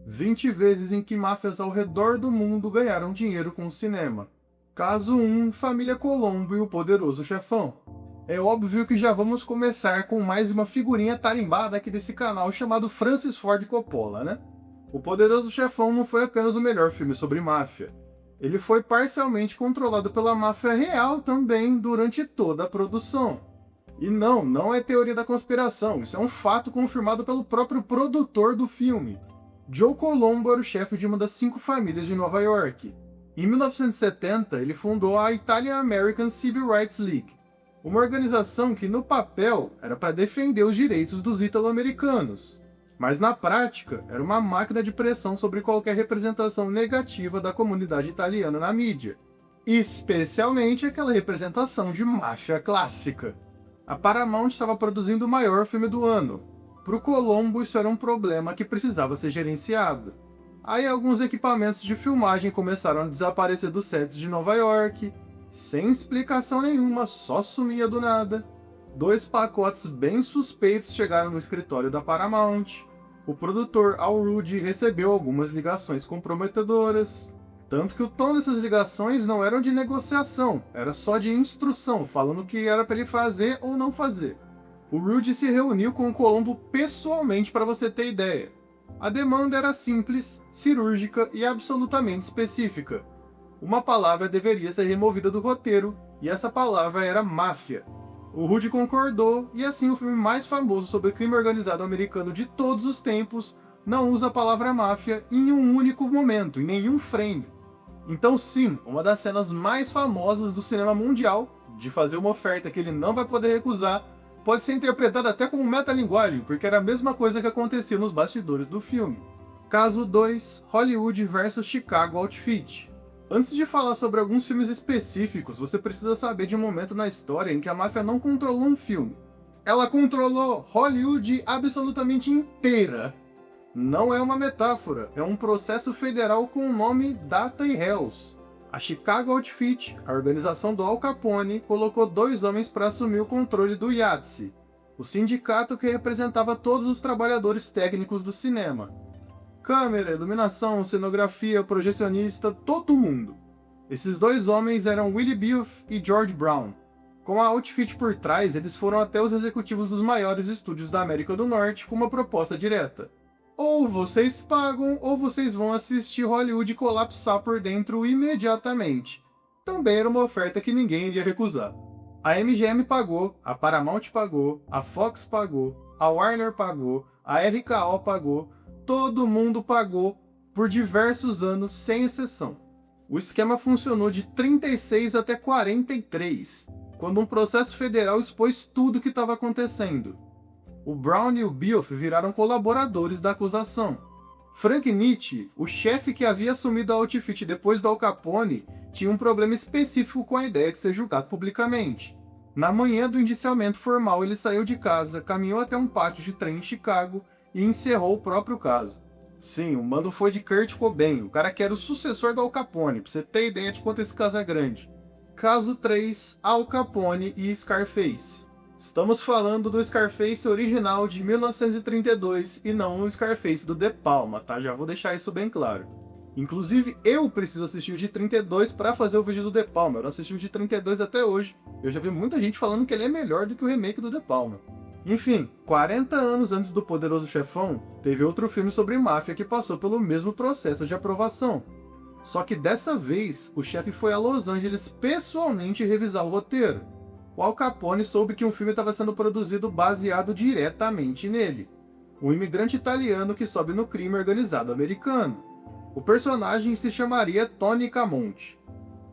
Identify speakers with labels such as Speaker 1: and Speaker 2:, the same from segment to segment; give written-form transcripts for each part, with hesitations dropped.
Speaker 1: 20 vezes em que máfias ao redor do mundo ganharam dinheiro com o cinema. Caso 1, Família Colombo e o Poderoso Chefão. É óbvio que já vamos começar com mais uma figurinha tarimbada aqui desse canal chamado Francis Ford Coppola, né? O Poderoso Chefão não foi apenas o melhor filme sobre máfia. Ele foi parcialmente controlado pela máfia real também durante toda a produção. E não é teoria da conspiração, isso é um fato confirmado pelo próprio produtor do filme. Joe Colombo era o chefe de uma das 5 famílias de Nova York. Em 1970, ele fundou a Italian American Civil Rights League, uma organização que no papel era para defender os direitos dos italo-americanos, mas na prática era uma máquina de pressão sobre qualquer representação negativa da comunidade italiana na mídia, especialmente aquela representação de máfia clássica. A Paramount estava produzindo o maior filme do ano. Para o Colombo, isso era um problema que precisava ser gerenciado. Aí alguns equipamentos de filmagem começaram a desaparecer dos sets de Nova York, sem explicação nenhuma, só sumia do nada. 2 pacotes bem suspeitos chegaram no escritório da Paramount. O produtor Al Rudd recebeu algumas ligações comprometedoras. Tanto que o tom dessas ligações não eram de negociação, era só de instrução, falando o que era para ele fazer ou não fazer. O Rudd se reuniu com o Colombo pessoalmente para você ter ideia. A demanda era simples, cirúrgica e absolutamente específica. Uma palavra deveria ser removida do roteiro, e essa palavra era máfia. O Rudd concordou, e assim o filme mais famoso sobre crime organizado americano de todos os tempos não usa a palavra máfia em um único momento, em nenhum frame. Então sim, uma das cenas mais famosas do cinema mundial, de fazer uma oferta que ele não vai poder recusar, pode ser interpretada até como metalinguagem, porque era a mesma coisa que acontecia nos bastidores do filme. Caso 2, Hollywood vs Chicago Outfit. Antes de falar sobre alguns filmes específicos, você precisa saber de um momento na história em que a máfia não controlou um filme. Ela controlou Hollywood absolutamente inteira. Não é uma metáfora, é um processo federal com o nome, data e réus. A Chicago Outfit, a organização do Al Capone, colocou 2 homens para assumir o controle do IATSE, o sindicato que representava todos os trabalhadores técnicos do cinema. Câmera, iluminação, cenografia, projecionista, todo mundo. Esses 2 homens eram Willie Buff e George Brown. Com a Outfit por trás, eles foram até os executivos dos maiores estúdios da América do Norte com uma proposta direta. Ou vocês pagam, ou vocês vão assistir Hollywood colapsar por dentro imediatamente. Também era uma oferta que ninguém iria recusar. A MGM pagou, a Paramount pagou, a Fox pagou, a Warner pagou, a RKO pagou, todo mundo pagou por diversos anos sem exceção. O esquema funcionou de 36 até 43, quando um processo federal expôs tudo o que estava acontecendo. O Brown e o Buff viraram colaboradores da acusação. Frank Nitti, o chefe que havia assumido a Outfit depois do Al Capone, tinha um problema específico com a ideia de ser julgado publicamente. Na manhã do indiciamento formal, ele saiu de casa, caminhou até um pátio de trem em Chicago e encerrou o próprio caso. Sim, o mando foi de Kurt Cobain, o cara que era o sucessor do Al Capone, pra você ter ideia de quanto esse caso é grande. Caso 3, Al Capone e Scarface. Estamos falando do Scarface original de 1932 e não o Scarface do De Palma, tá? Já vou deixar isso bem claro. Inclusive, eu preciso assistir o de 32 para fazer o vídeo do De Palma. Eu não assisti o de 32 até hoje. Eu já vi muita gente falando que ele é melhor do que o remake do De Palma. Enfim, 40 anos antes do Poderoso Chefão, teve outro filme sobre máfia que passou pelo mesmo processo de aprovação. Só que dessa vez, o chefe foi a Los Angeles pessoalmente revisar o roteiro. O Al Capone soube que um filme estava sendo produzido baseado diretamente nele. Um imigrante italiano que sobe no crime organizado americano. O personagem se chamaria Tony Camonte.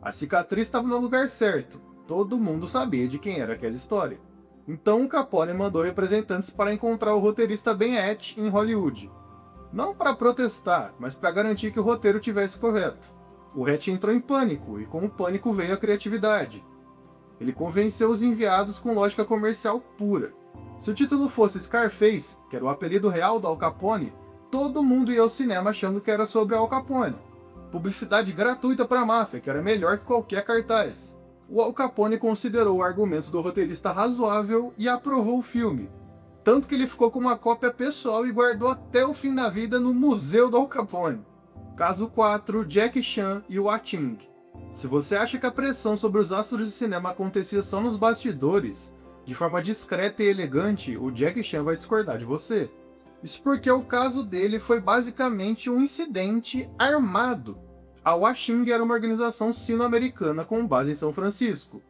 Speaker 1: A cicatriz estava no lugar certo. Todo mundo sabia de quem era aquela história. Então o Capone mandou representantes para encontrar o roteirista Ben Hecht em Hollywood. Não para protestar, mas para garantir que o roteiro tivesse correto. O Hecht entrou em pânico, e com o pânico veio a criatividade. Ele convenceu os enviados com lógica comercial pura. Se o título fosse Scarface, que era o apelido real do Al Capone, todo mundo ia ao cinema achando que era sobre Al Capone. Publicidade gratuita para a máfia, que era melhor que qualquer cartaz. O Al Capone considerou o argumento do roteirista razoável e aprovou o filme. tanto que ele ficou com uma cópia pessoal e guardou até o fim da vida no Museu do Al Capone. Caso 4, Jackie Chan e o A-Ching. Se você acha que a pressão sobre os astros de cinema acontecia só nos bastidores, de forma discreta e elegante, o Jackie Chan vai discordar de você. Isso porque o caso dele foi basicamente um incidente armado. A A-Ching era uma organização sino-americana com base em São Francisco,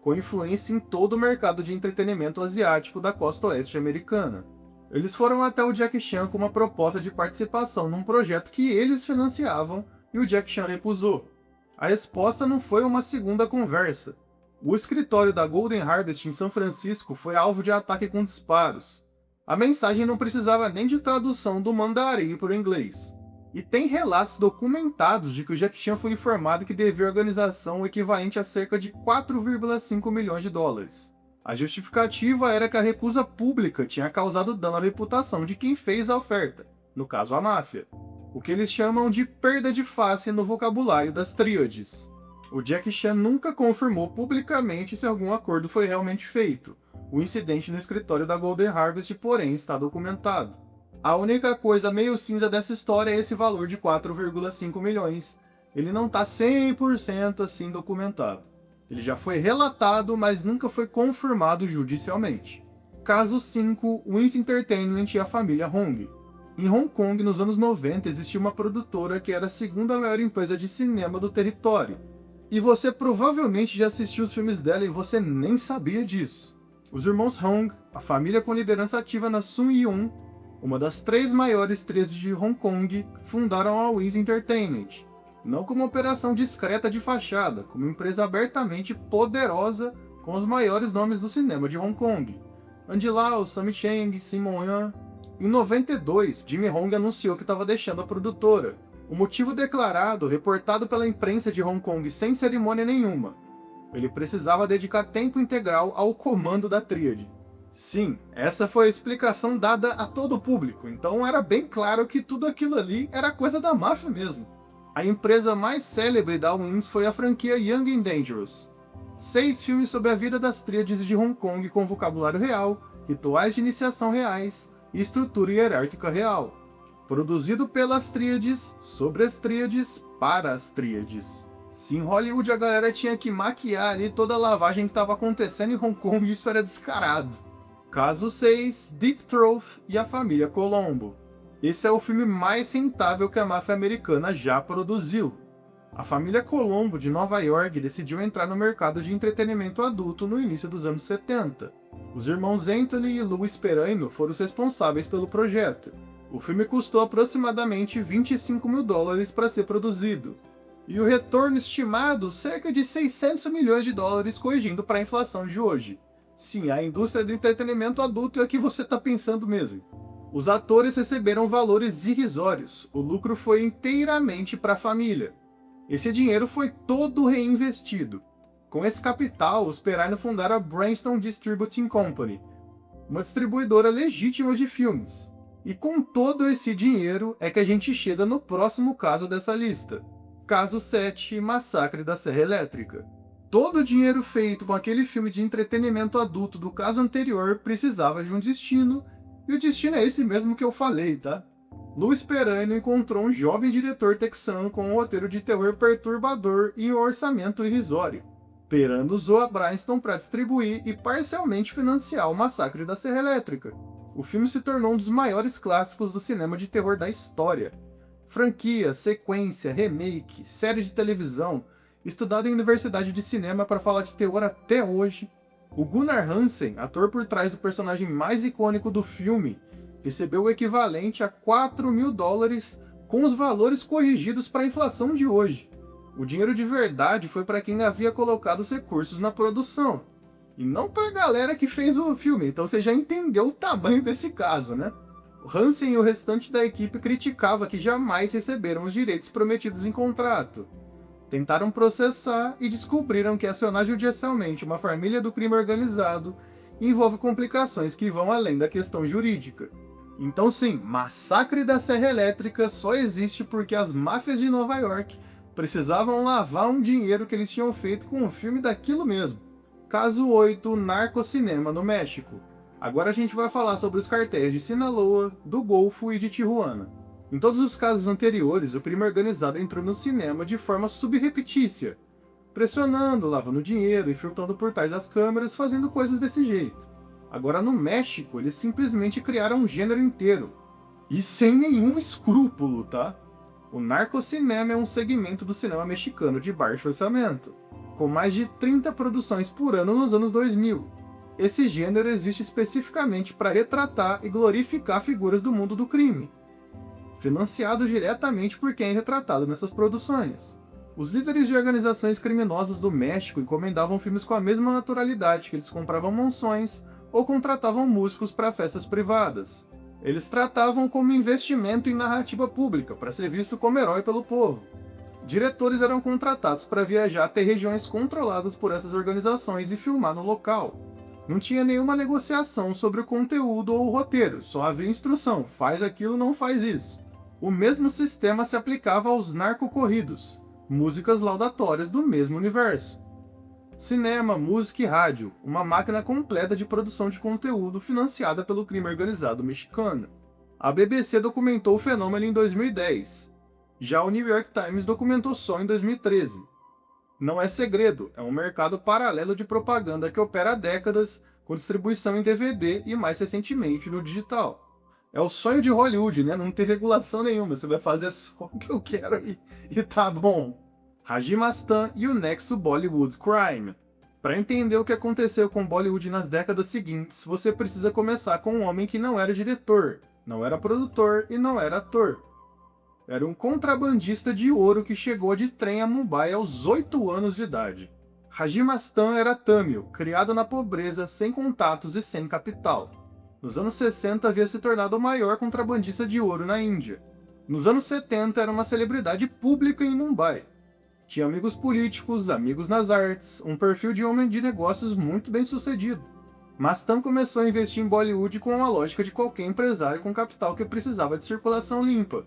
Speaker 1: com influência em todo o mercado de entretenimento asiático da costa oeste americana. Eles foram até o Jackie Chan com uma proposta de participação num projeto que eles financiavam e o Jackie Chan recusou. A resposta não foi uma segunda conversa. O escritório da Golden Harvest em São Francisco foi alvo de ataque com disparos. A mensagem não precisava nem de tradução do mandarim para o inglês. E tem relatos documentados de que o Jackie Chan foi informado que devia à organização o equivalente a cerca de 4,5 milhões de dólares. A justificativa era que a recusa pública tinha causado dano à reputação de quem fez a oferta, no caso a máfia, o que eles chamam de perda de face no vocabulário das tríades. O Jackie Chan nunca confirmou publicamente se algum acordo foi realmente feito. O incidente no escritório da Golden Harvest, porém, está documentado. A única coisa meio cinza dessa história é esse valor de 4,5 milhões. Ele não está 100% assim documentado. Ele já foi relatado, mas nunca foi confirmado judicialmente. Caso 5, Wins Entertainment e a família Hong. Em Hong Kong, nos anos 90, existia uma produtora que era a segunda maior empresa de cinema do território. E você provavelmente já assistiu os filmes dela e você nem sabia disso. Os irmãos Hong, a família com liderança ativa na Sun Yun, uma das 3 maiores tríades de Hong Kong, fundaram a Wins Entertainment, não como uma operação discreta de fachada, como uma empresa abertamente poderosa com os maiores nomes do cinema de Hong Kong. Andy Lau, Sammy Cheng, Simon Yan. Em 92, Jimmy Hong anunciou que estava deixando a produtora. O motivo declarado, reportado pela imprensa de Hong Kong sem cerimônia nenhuma. Ele precisava dedicar tempo integral ao comando da tríade. Sim, essa foi a explicação dada a todo o público, então era bem claro que tudo aquilo ali era coisa da máfia mesmo. A empresa mais célebre da Wins foi a franquia Young and Dangerous. 6 filmes sobre a vida das tríades de Hong Kong com vocabulário real, rituais de iniciação reais e estrutura hierárquica real. Produzido pelas tríades, sobre as tríades, para as tríades. Se em Hollywood a galera tinha que maquiar ali toda a lavagem que estava acontecendo em Hong Kong, isso era descarado. Caso 6, Deep Throat e a família Colombo. Esse é o filme mais rentável que a máfia americana já produziu. A família Colombo de Nova York decidiu entrar no mercado de entretenimento adulto no início dos anos 70. Os irmãos Anthony e Louis Perano foram os responsáveis pelo projeto. O filme custou aproximadamente 25 mil dólares para ser produzido. E o retorno estimado, cerca de 600 milhões de dólares, corrigindo para a inflação de hoje. Sim, a indústria do entretenimento adulto é a que você está pensando mesmo. Os atores receberam valores irrisórios, o lucro foi inteiramente para a família. Esse dinheiro foi todo reinvestido. Com esse capital, os Perano fundaram a Bryanston Distributing Company, uma distribuidora legítima de filmes. E com todo esse dinheiro é que a gente chega no próximo caso dessa lista. Caso 7, Massacre da Serra Elétrica. Todo o dinheiro feito com aquele filme de entretenimento adulto do caso anterior precisava de um destino, e o destino é esse mesmo que eu falei, tá? Louis Perano encontrou um jovem diretor texano com um roteiro de terror perturbador e um orçamento irrisório. Perano usou a Bryanston para distribuir e parcialmente financiar o Massacre da Serra Elétrica. O filme se tornou um dos maiores clássicos do cinema de terror da história. Franquia, sequência, remake, série de televisão, estudado em universidade de cinema para falar de terror até hoje. O Gunnar Hansen, ator por trás do personagem mais icônico do filme, recebeu o equivalente a 4 mil dólares com os valores corrigidos para a inflação de hoje. O dinheiro de verdade foi para quem havia colocado os recursos na produção, e não para a galera que fez o filme, então você já entendeu o tamanho desse caso, né? O Hansen e o restante da equipe criticava que jamais receberam os direitos prometidos em contrato. Tentaram processar e descobriram que acionar judicialmente uma família do crime organizado envolve complicações que vão além da questão jurídica. Então sim, Massacre da Serra Elétrica só existe porque as máfias de Nova York precisavam lavar um dinheiro que eles tinham feito com um filme daquilo mesmo. Caso 8, Narcocinema no México. Agora a gente vai falar sobre os cartéis de Sinaloa, do Golfo e de Tijuana. Em todos os casos anteriores, o crime organizado entrou no cinema de forma subreptícia, pressionando, lavando dinheiro, infiltrando por trás das câmeras, fazendo coisas desse jeito. Agora no México, eles simplesmente criaram um gênero inteiro. E sem nenhum escrúpulo, tá? O narcocinema é um segmento do cinema mexicano de baixo orçamento, com mais de 30 produções por ano nos anos 2000. Esse gênero existe especificamente para retratar e glorificar figuras do mundo do crime, financiado diretamente por quem é retratado nessas produções. Os líderes de organizações criminosas do México encomendavam filmes com a mesma naturalidade que eles compravam mansões ou contratavam músicos para festas privadas. Eles tratavam como investimento em narrativa pública, para ser visto como herói pelo povo. Diretores eram contratados para viajar até regiões controladas por essas organizações e filmar no local. Não tinha nenhuma negociação sobre o conteúdo ou o roteiro, só havia instrução, faz aquilo, não faz isso. O mesmo sistema se aplicava aos narcocorridos, músicas laudatórias do mesmo universo. Cinema, música e rádio, uma máquina completa de produção de conteúdo financiada pelo crime organizado mexicano. A BBC documentou o fenômeno em 2010. Já o New York Times documentou só em 2013. Não é segredo, é um mercado paralelo de propaganda que opera há décadas, com distribuição em DVD e mais recentemente no digital. É o sonho de Hollywood, né? Não tem regulação nenhuma, você vai fazer só o que eu quero e tá bom. Raji Mastan e o nexo Bollywood Crime. Para entender o que aconteceu com Bollywood nas décadas seguintes, você precisa começar com um homem que não era diretor, não era produtor e não era ator. Era um contrabandista de ouro que chegou de trem a Mumbai aos 8 anos de idade. Raji Mastan era tâmil, criado na pobreza, sem contatos e sem capital. Nos anos 60 havia se tornado o maior contrabandista de ouro na Índia. Nos anos 70 era uma celebridade pública em Mumbai. Tinha amigos políticos, amigos nas artes, um perfil de homem de negócios muito bem sucedido. Mastan começou a investir em Bollywood com a lógica de qualquer empresário com capital que precisava de circulação limpa.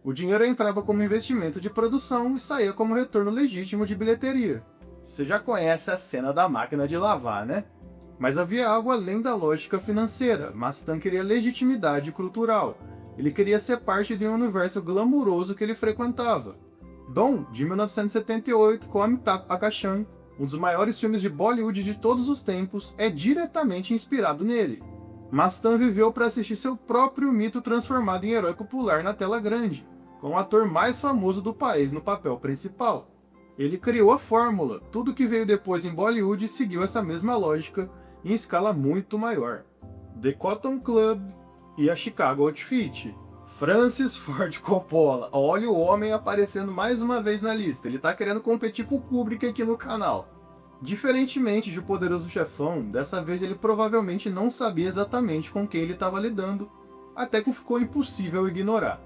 Speaker 1: O dinheiro entrava como investimento de produção e saía como retorno legítimo de bilheteria. Você já conhece a cena da máquina de lavar, né? Mas havia algo além da lógica financeira. Mastan queria legitimidade cultural. Ele queria ser parte de um universo glamuroso que ele frequentava. Dom, de 1978, com Amitabh Bachchan, um dos maiores filmes de Bollywood de todos os tempos, é diretamente inspirado nele. Mastan viveu para assistir seu próprio mito transformado em herói popular na tela grande, com o ator mais famoso do país no papel principal. Ele criou a fórmula, tudo que veio depois em Bollywood seguiu essa mesma lógica em escala muito maior. The Cotton Club e a Chicago Outfit. Francis Ford Coppola, olha o homem aparecendo mais uma vez na lista, ele tá querendo competir com o Kubrick aqui no canal. Diferentemente de O Poderoso Chefão, dessa vez ele provavelmente não sabia exatamente com quem ele estava lidando, até que ficou impossível ignorar.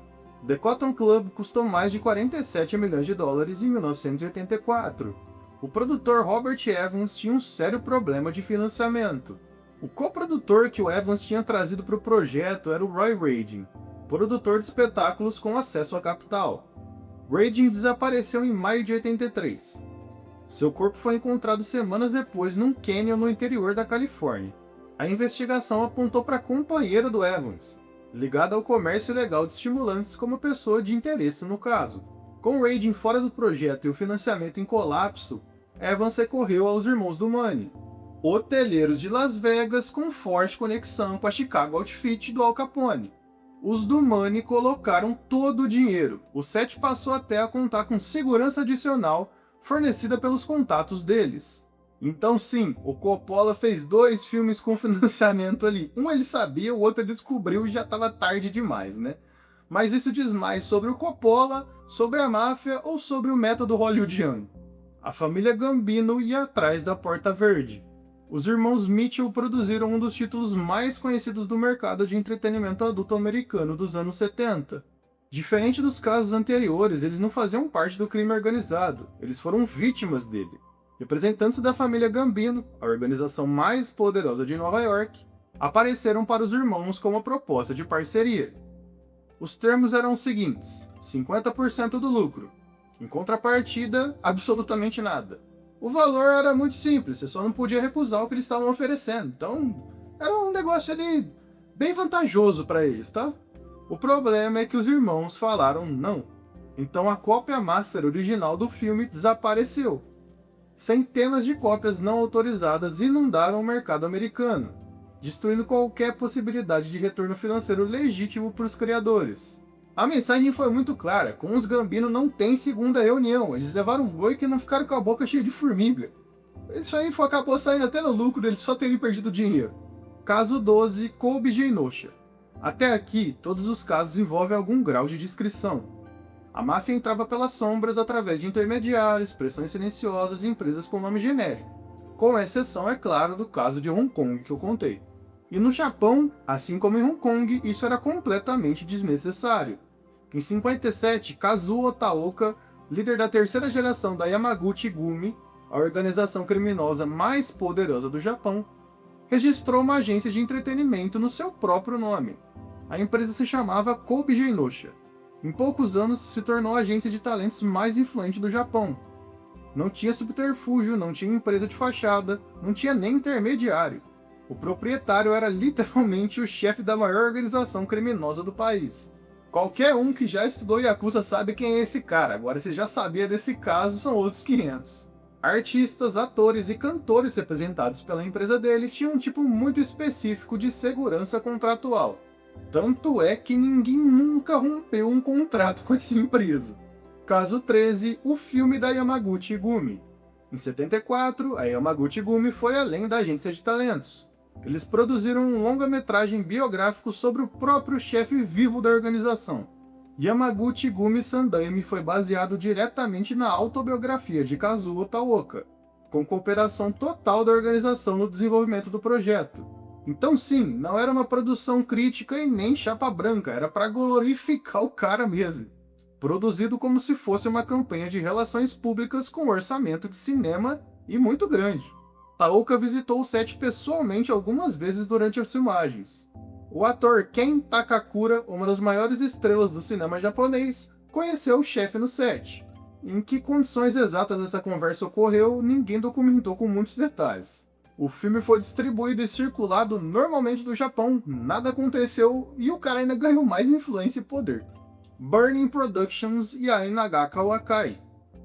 Speaker 1: The Cotton Club custou mais de 47 milhões de dólares em 1984. O produtor Robert Evans tinha um sério problema de financiamento. O coprodutor que o Evans tinha trazido para o projeto era o Roy Radin, produtor de espetáculos com acesso a capital. Radin desapareceu em maio de 83. Seu corpo foi encontrado semanas depois num cânion no interior da Califórnia. A investigação apontou para a companheira do Evans, ligada ao comércio ilegal de estimulantes como pessoa de interesse no caso. Com Radin fora do projeto e o financiamento em colapso, Evans recorreu aos irmãos do Money, hoteleiros de Las Vegas com forte conexão com a Chicago Outfit do Al Capone. Os do Money colocaram todo o dinheiro. O set passou até a contar com segurança adicional fornecida pelos contatos deles. Então sim, o Coppola fez 2 filmes com financiamento ali. Um ele sabia, o outro ele descobriu e já estava tarde demais, né? Mas isso diz mais sobre o Coppola, sobre a máfia ou sobre o método hollywoodiano. A família Gambino ia atrás da Porta Verde. Os irmãos Mitchell produziram um dos títulos mais conhecidos do mercado de entretenimento adulto americano dos anos 70. Diferente dos casos anteriores, eles não faziam parte do crime organizado, eles foram vítimas dele. Representantes da família Gambino, a organização mais poderosa de Nova York, apareceram para os irmãos com uma proposta de parceria. Os termos eram os seguintes: 50% do lucro. Em contrapartida, absolutamente nada. O valor era muito simples, você só não podia recusar o que eles estavam oferecendo. Então, Era um negócio ali bem vantajoso para eles, tá? O problema é que os irmãos falaram não. Então a cópia master original do filme desapareceu. Centenas de cópias não autorizadas inundaram o mercado americano, destruindo qualquer possibilidade de retorno financeiro legítimo para os criadores. A mensagem foi muito clara: com os Gambino não tem segunda reunião, eles levaram um boi que não ficaram com a boca cheia de formiga. Isso aí acabou saindo até no lucro deles só terem perdido dinheiro. Caso 12, Kobe Genosha. Até aqui, todos os casos envolvem algum grau de discrição. A máfia entrava pelas sombras através de intermediários, pressões silenciosas e empresas com nome genérico. Com exceção, é claro, do caso de Hong Kong que eu contei. E no Japão, assim como em Hong Kong, isso era completamente desnecessário. Em 57, Kazuo Otaoka, líder da terceira geração da Yamaguchi Gumi, a organização criminosa mais poderosa do Japão, registrou uma agência de entretenimento no seu próprio nome. A empresa se chamava Kobe Genosha. Em poucos anos, se tornou a agência de talentos mais influente do Japão. Não tinha subterfúgio, não tinha empresa de fachada, não tinha nem intermediário. O proprietário era literalmente o chefe da maior organização criminosa do país. Qualquer um que já estudou Yakuza sabe quem é esse cara, agora se já sabia desse caso, são outros 500. Artistas, atores e cantores representados pela empresa dele tinham um tipo muito específico de segurança contratual. Tanto é que ninguém nunca rompeu um contrato com essa empresa. Caso 13, o filme da Yamaguchi Gumi. Em 74, a Yamaguchi Gumi foi além da agência de talentos. Eles produziram um longa-metragem biográfico sobre o próprio chefe vivo da organização. Yamaguchi Gumi Sandaime foi baseado diretamente na autobiografia de Kazuo Otaoka, com cooperação total da organização no desenvolvimento do projeto. Então sim, não era uma produção crítica e nem chapa branca, era para glorificar o cara mesmo. Produzido como se fosse uma campanha de relações públicas com orçamento de cinema e muito grande. Taoka visitou o set pessoalmente algumas vezes durante as filmagens. O ator Ken Takakura, uma das maiores estrelas do cinema japonês, conheceu o chefe no set. Em que condições exatas essa conversa ocorreu, ninguém documentou com muitos detalhes. O filme foi distribuído e circulado normalmente do Japão, nada aconteceu e o cara ainda ganhou mais influência e poder. Burning Productions e a Inagaka Wakai.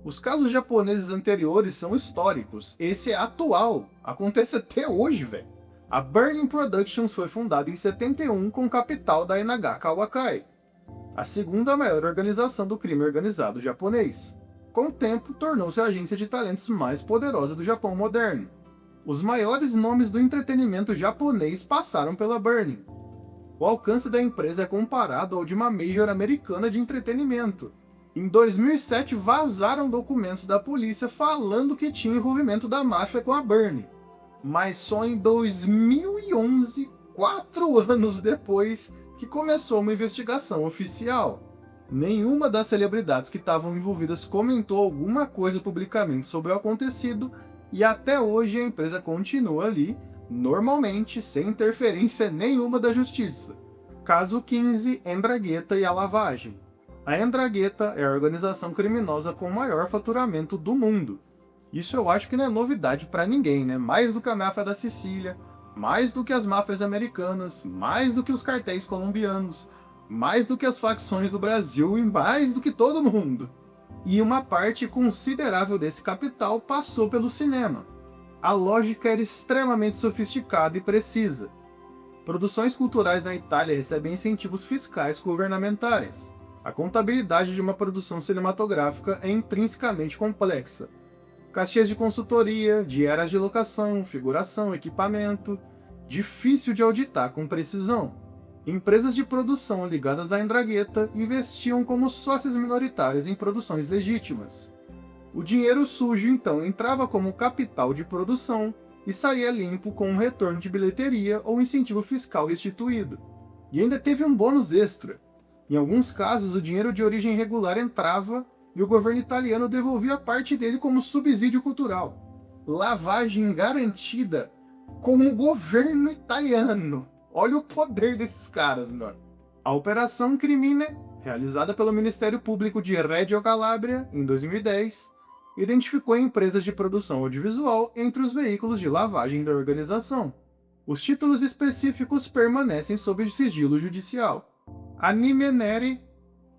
Speaker 1: Os casos japoneses anteriores são históricos, esse é atual, acontece até hoje, velho. A Burning Productions foi fundada em 71 com capital da Inagaka Wakai, a segunda maior organização do crime organizado japonês. Com o tempo, tornou-se a agência de talentos mais poderosa do Japão moderno. Os maiores nomes do entretenimento japonês passaram pela Burning. O alcance da empresa é comparado ao de uma major americana de entretenimento. Em 2007, vazaram documentos da polícia falando que tinha envolvimento da máfia com a Burning. Mas só em 2011, 4 anos depois, que começou uma investigação oficial. Nenhuma das celebridades que estavam envolvidas comentou alguma coisa publicamente sobre o acontecido, e até hoje a empresa continua ali, normalmente sem interferência nenhuma da justiça. Caso 15, Ndrangheta e a lavagem. A Ndrangheta é a organização criminosa com o maior faturamento do mundo. Isso eu acho que não é novidade para ninguém, né? Mais do que a máfia da Sicília, mais do que as máfias americanas, mais do que os cartéis colombianos, mais do que as facções do Brasil e mais do que todo mundo. E uma parte considerável desse capital passou pelo cinema. A lógica era extremamente sofisticada e precisa. Produções culturais na Itália recebem incentivos fiscais governamentais. A contabilidade de uma produção cinematográfica é intrinsecamente complexa. Cachês de consultoria, diárias de locação, figuração, equipamento, difícil de auditar com precisão. Empresas de produção ligadas à Ndrangheta investiam como sócias minoritárias em produções legítimas. O dinheiro sujo então entrava como capital de produção e saía limpo com um retorno de bilheteria ou incentivo fiscal restituído. E ainda teve um bônus extra. Em alguns casos, o dinheiro de origem regular entrava e o governo italiano devolvia parte dele como subsídio cultural. Lavagem garantida com o governo italiano. Olha o poder desses caras, mano. A Operação Crimine, realizada pelo Ministério Público de Reggio Calabria em 2010, identificou empresas de produção audiovisual entre os veículos de lavagem da organização. Os títulos específicos permanecem sob sigilo judicial. Anime Neri,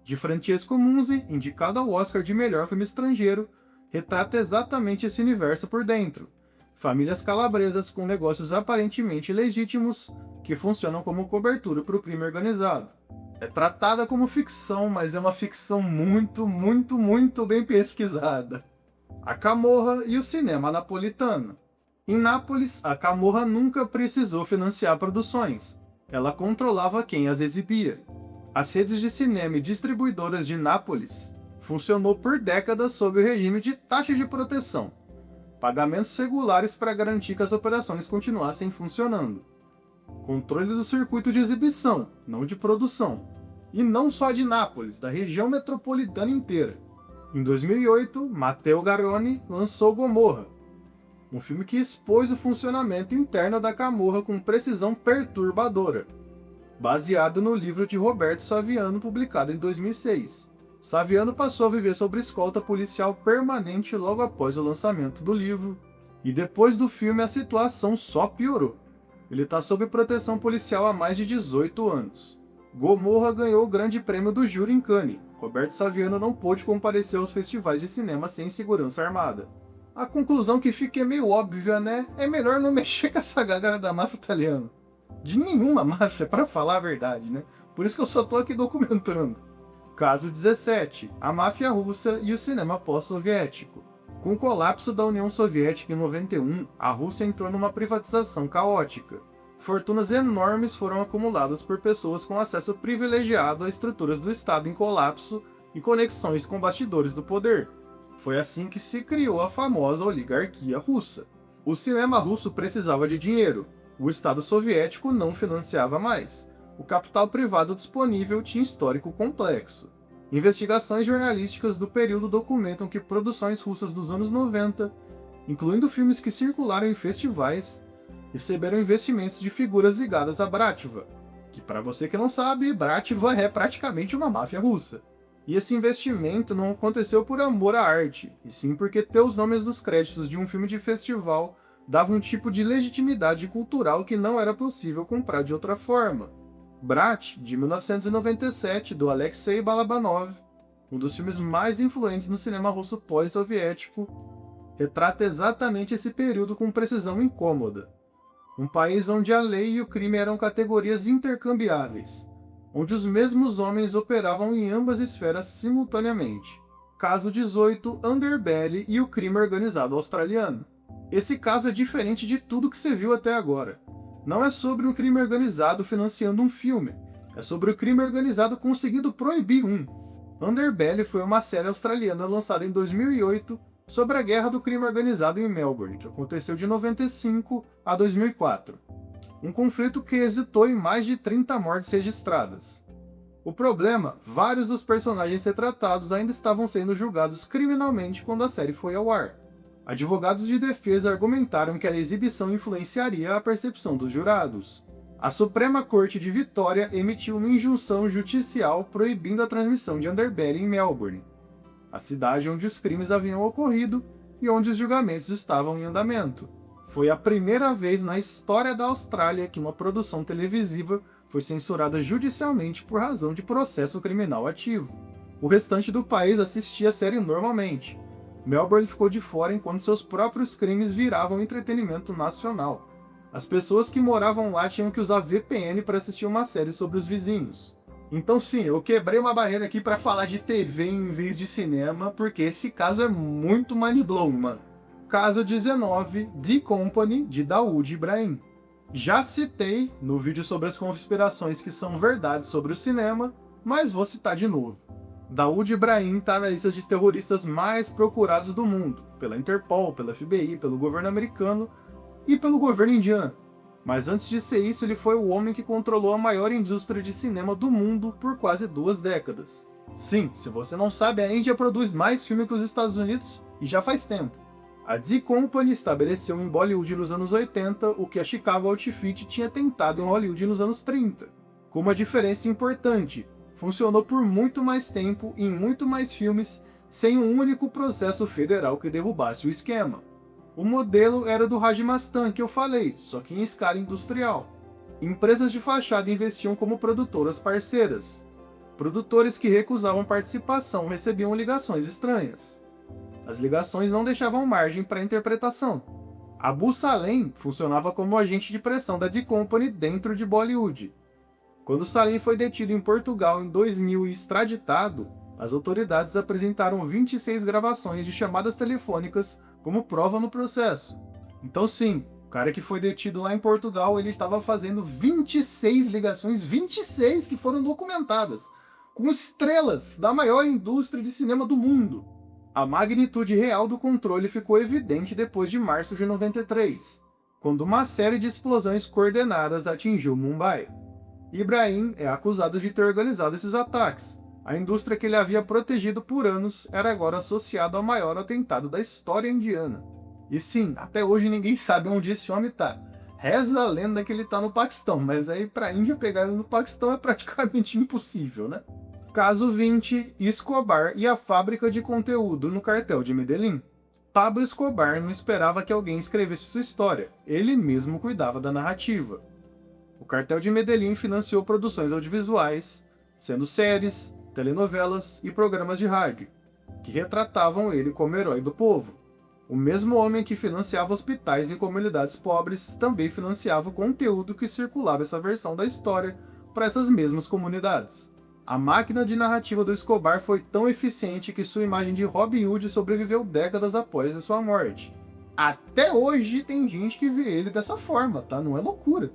Speaker 1: de Francesco Munzi, indicado ao Oscar de melhor filme estrangeiro, retrata exatamente esse universo por dentro. Famílias calabresas com negócios aparentemente legítimos que funcionam como cobertura para o crime organizado. É tratada como ficção, mas é uma ficção muito bem pesquisada. A Camorra e o cinema napolitano. Em Nápoles, a Camorra nunca precisou financiar produções. Ela controlava quem as exibia. As redes de cinema e distribuidoras de Nápoles funcionou por décadas sob o regime de taxa de proteção, pagamentos regulares para garantir que as operações continuassem funcionando, controle do circuito de exibição, não de produção, e não só de Nápoles, da região metropolitana inteira. Em 2008, Matteo Garrone lançou Gomorra, um filme que expôs o funcionamento interno da Camorra com precisão perturbadora, baseado no livro de Roberto Saviano publicado em 2006. Saviano passou a viver sob escolta policial permanente logo após o lançamento do livro, e depois do filme a situação só piorou. Ele está sob proteção policial há mais de 18 anos. Gomorra ganhou o grande prêmio do júri em Cannes. Roberto Saviano não pôde comparecer aos festivais de cinema sem segurança armada. A conclusão que fica é meio óbvia, né? É melhor não mexer com essa galera da máfia italiana. De nenhuma máfia, para falar a verdade, né? Por isso que eu só tô aqui documentando. Caso 17. A máfia russa e o cinema pós-soviético. Com o colapso da União Soviética em 91, a Rússia entrou numa privatização caótica. Fortunas enormes foram acumuladas por pessoas com acesso privilegiado a estruturas do Estado em colapso e conexões com bastidores do poder. Foi assim que se criou a famosa oligarquia russa. O cinema russo precisava de dinheiro. O Estado soviético não financiava mais. O capital privado disponível tinha histórico complexo. Investigações jornalísticas do período documentam que produções russas dos anos 90, incluindo filmes que circularam em festivais, receberam investimentos de figuras ligadas a Brativa, que, para você que não sabe, Brativa é praticamente uma máfia russa. E esse investimento não aconteceu por amor à arte, e sim porque ter os nomes nos créditos de um filme de festival dava um tipo de legitimidade cultural que não era possível comprar de outra forma. Brat, de 1997, do Alexei Balabanov, um dos filmes mais influentes no cinema russo pós-soviético, retrata exatamente esse período com precisão incômoda. Um país onde a lei e o crime eram categorias intercambiáveis, onde os mesmos homens operavam em ambas esferas simultaneamente. Caso 18, Underbelly e o crime organizado australiano. Esse caso é diferente de tudo que você viu até agora. Não é sobre um crime organizado financiando um filme, é sobre o crime organizado conseguindo proibir um. Underbelly foi uma série australiana lançada em 2008 sobre a guerra do crime organizado em Melbourne, que aconteceu de 95 a 2004. Um conflito que resultou em mais de 30 mortes registradas. O problema, vários dos personagens retratados ainda estavam sendo julgados criminalmente quando a série foi ao ar. Advogados de defesa argumentaram que a exibição influenciaria a percepção dos jurados. A Suprema Corte de Vitória emitiu uma injunção judicial proibindo a transmissão de Underbelly em Melbourne, a cidade onde os crimes haviam ocorrido e onde os julgamentos estavam em andamento. Foi a primeira vez na história da Austrália que uma produção televisiva foi censurada judicialmente por razão de processo criminal ativo. O restante do país assistia a série normalmente. Melbourne ficou de fora enquanto seus próprios crimes viravam entretenimento nacional. As pessoas que moravam lá tinham que usar VPN para assistir uma série sobre os vizinhos. Então sim, eu quebrei uma barreira aqui para falar de TV em vez de cinema, porque esse caso é muito mind-blowing, mano. Caso 19, The Company, de Daoud Ibrahim. Já citei no vídeo sobre as conspirações que são verdades sobre o cinema, mas vou citar de novo. Daoud Ibrahim está na lista de terroristas mais procurados do mundo, pela Interpol, pela FBI, pelo governo americano e pelo governo indiano. Mas antes de ser isso, ele foi o homem que controlou a maior indústria de cinema do mundo por quase 2 décadas. Sim, se você não sabe, a Índia produz mais filme que os Estados Unidos e já faz tempo. A The Company estabeleceu em Bollywood nos anos 80 o que a Chicago Outfit tinha tentado em Hollywood nos anos 30. Com uma diferença importante: funcionou por muito mais tempo e em muito mais filmes sem um único processo federal que derrubasse o esquema. O modelo era do Rajimastan que eu falei, só que em escala industrial. Empresas de fachada investiam como produtoras parceiras. Produtores que recusavam participação recebiam ligações estranhas. As ligações não deixavam margem para interpretação. Abu Salem funcionava como agente de pressão da D-Company dentro de Bollywood. Quando Salem foi detido em Portugal em 2000 e extraditado, as autoridades apresentaram 26 gravações de chamadas telefônicas como prova no processo. Então sim, o cara que foi detido lá em Portugal, ele estava fazendo 26 ligações, 26 que foram documentadas, com estrelas da maior indústria de cinema do mundo. A magnitude real do controle ficou evidente depois de março de 93, quando uma série de explosões coordenadas atingiu Mumbai. Ibrahim é acusado de ter organizado esses ataques. A indústria que ele havia protegido por anos era agora associada ao maior atentado da história indiana. E sim, até hoje ninguém sabe onde esse homem tá. Reza a lenda que ele tá no Paquistão, mas aí pra Índia pegar ele no Paquistão é praticamente impossível, né? Caso 20, Escobar e a fábrica de conteúdo no cartel de Medellín. Pablo Escobar não esperava que alguém escrevesse sua história, ele mesmo cuidava da narrativa. O cartel de Medellín financiou produções audiovisuais, sendo séries, telenovelas e programas de rádio, que retratavam ele como herói do povo. O mesmo homem que financiava hospitais em comunidades pobres também financiava o conteúdo que circulava essa versão da história para essas mesmas comunidades. A máquina de narrativa do Escobar foi tão eficiente que sua imagem de Robin Hood sobreviveu décadas após a sua morte. Até hoje tem gente que vê ele dessa forma, tá? Não é loucura.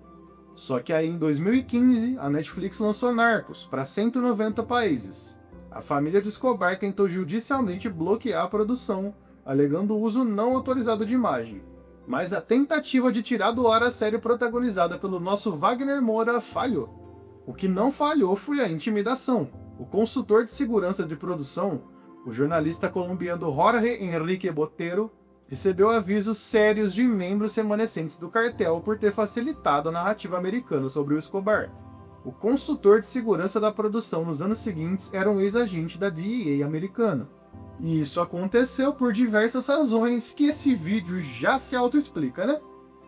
Speaker 1: Só que aí em 2015, a Netflix lançou Narcos para 190 países. A família de Escobar tentou judicialmente bloquear a produção, alegando o uso não autorizado de imagem. Mas a tentativa de tirar do ar a série protagonizada pelo nosso Wagner Moura falhou. O que não falhou foi a intimidação. O consultor de segurança de produção, o jornalista colombiano Jorge Enrique Botero, recebeu avisos sérios de membros remanescentes do cartel por ter facilitado a narrativa americana sobre o Escobar. O consultor de segurança da produção nos anos seguintes era um ex-agente da DEA americana. E isso aconteceu por diversas razões que esse vídeo já se autoexplica, né?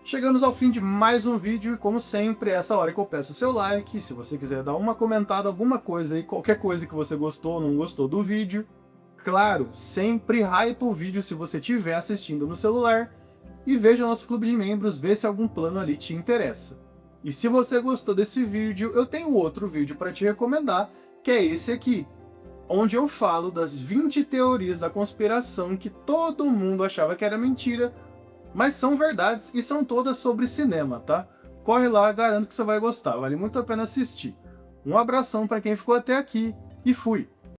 Speaker 1: Chegamos ao fim de mais um vídeo e, como sempre, é essa hora que eu peço o seu like. Se você quiser dar uma comentada, alguma coisa aí, qualquer coisa que você gostou ou não gostou do vídeo. Claro, sempre hypa o vídeo se você estiver assistindo no celular. E veja nosso clube de membros, vê se algum plano ali te interessa. E se você gostou desse vídeo, eu tenho outro vídeo para te recomendar, que é esse aqui, onde eu falo das 20 teorias da conspiração que todo mundo achava que era mentira, mas são verdades e são todas sobre cinema, tá? Corre lá, garanto que você vai gostar, vale muito a pena assistir. Um abração para quem ficou até aqui e fui!